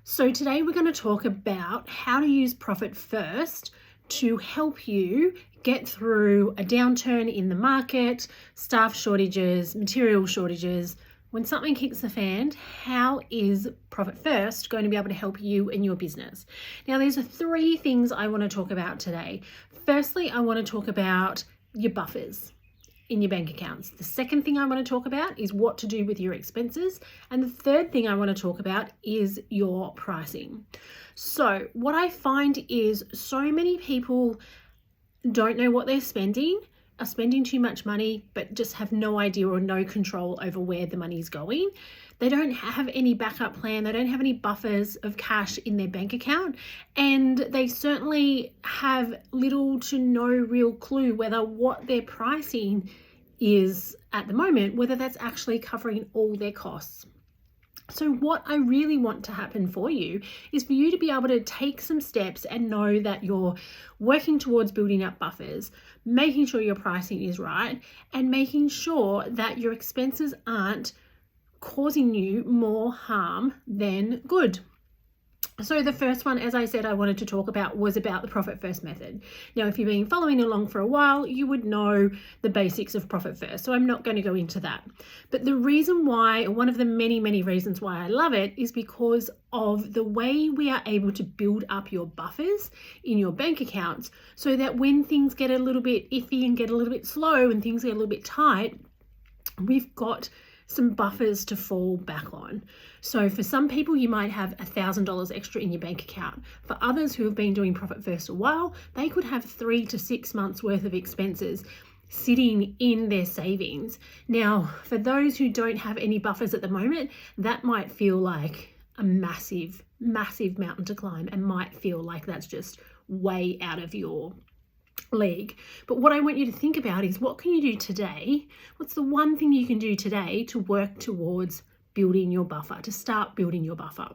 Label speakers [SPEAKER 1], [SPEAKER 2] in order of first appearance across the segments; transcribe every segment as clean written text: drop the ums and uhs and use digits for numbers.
[SPEAKER 1] So today we're going to talk about how to use profit first to help you get through a downturn in the market, staff shortages, material shortages. When something kicks the fan, how is profit first going to be able to help you and your business? Now, there's three things I want to talk about today. Firstly, I want to talk about your buffers in your bank accounts. The second thing I want to talk about is what to do with your expenses. And the third thing I want to talk about is your pricing. So what I find is so many people don't know what they're spending, are spending too much money, but just have no idea or no control over where the money is going. They don't have any backup plan. They don't have any buffers of cash in their bank account. And they certainly have little to no real clue whether what they're pricing is at the moment, whether that's actually covering all their costs. So what I really want to happen for you is for you to be able to take some steps and know that you're working towards building up buffers, making sure your pricing is right, and making sure that your expenses aren't causing you more harm than good. So the first one, as I said, I wanted to talk about was about the profit first method. Now, if you've been following along for a while, you would know the basics of profit first. So I'm not going to go into that. But the reason why, one of the many, many reasons why I love it is because of the way we are able to build up your buffers in your bank accounts so that when things get a little bit iffy and get a little bit slow and things get a little bit tight, we've got some buffers to fall back on. So for some people, you might have $1,000 extra in your bank account. For others who have been doing profit first a while, they could have 3 to 6 months worth of expenses sitting in their savings. Now, for those who don't have any buffers at the moment, that might feel like a massive, massive mountain to climb and might feel like that's just way out of your league. But what I want you to think about is, what can you do today? What's the one thing you can do today to work towards building your buffer, to start building your buffer?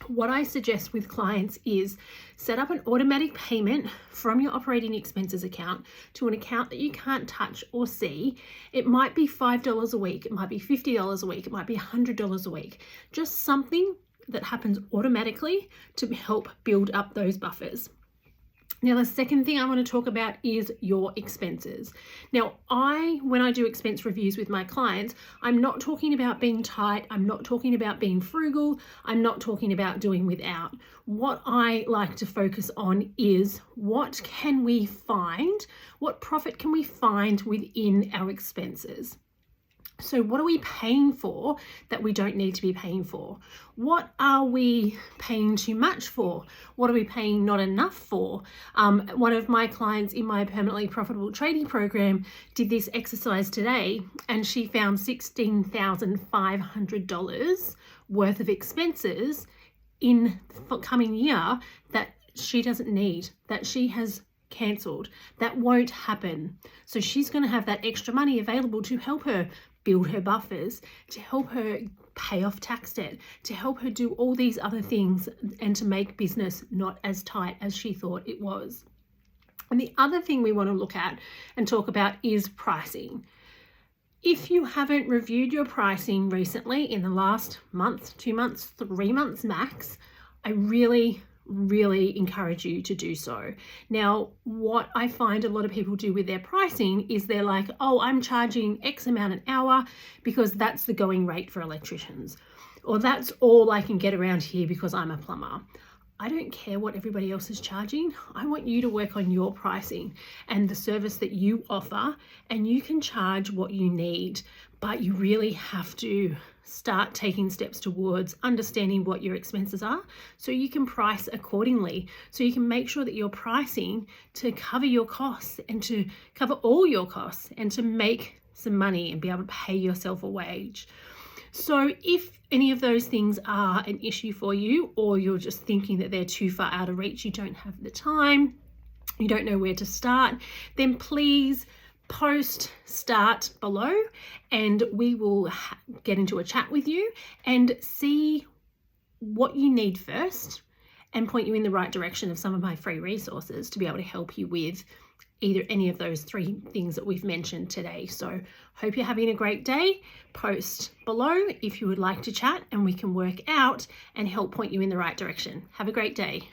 [SPEAKER 1] What I suggest with clients is set up an automatic payment from your operating expenses account to an account that you can't touch or see. It might be $5 a week, it might be $50 a week, it might be $100 a week. Just something that happens automatically to help build up those buffers. Now, the second thing I want to talk about is your expenses. Now, when I do expense reviews with my clients, I'm not talking about being tight. I'm not talking about being frugal. I'm not talking about doing without. What I like to focus on is what profit can we find within our expenses? So what are we paying for that we don't need to be paying for? What are we paying too much for? What are we paying not enough for? One of my clients in my permanently profitable trading program did this exercise today, and she found $16,500 worth of expenses in the coming year that she doesn't need, that she has cancelled. That won't happen. So she's going to have that extra money available to help her build her buffers, to help her pay off tax debt, to help her do all these other things and to make business not as tight as she thought it was. And the other thing we want to look at and talk about is pricing. If you haven't reviewed your pricing recently in the last month, 2 months, 3 months max, I really encourage you to do so. Now, what I find a lot of people do with their pricing is they're like, oh, I'm charging X amount an hour because that's the going rate for electricians, or that's all I can get around here because I'm a plumber. I don't care what everybody else is charging. I want you to work on your pricing and the service that you offer, and you can charge what you need, but you really have to start taking steps towards understanding what your expenses are so you can price accordingly, so you can make sure that you're pricing to cover your costs and to cover all your costs and to make some money and be able to pay yourself a wage. So if any of those things are an issue for you, or you're just thinking that they're too far out of reach, you don't have the time, you don't know where to start, then please post start below and we will get into a chat with you and see what you need first and point you in the right direction of some of my free resources to be able to help you with any of those three things that we've mentioned today. So hope you're having a great day. Post below if you would like to chat and we can work out and help point you in the right direction. Have a great day.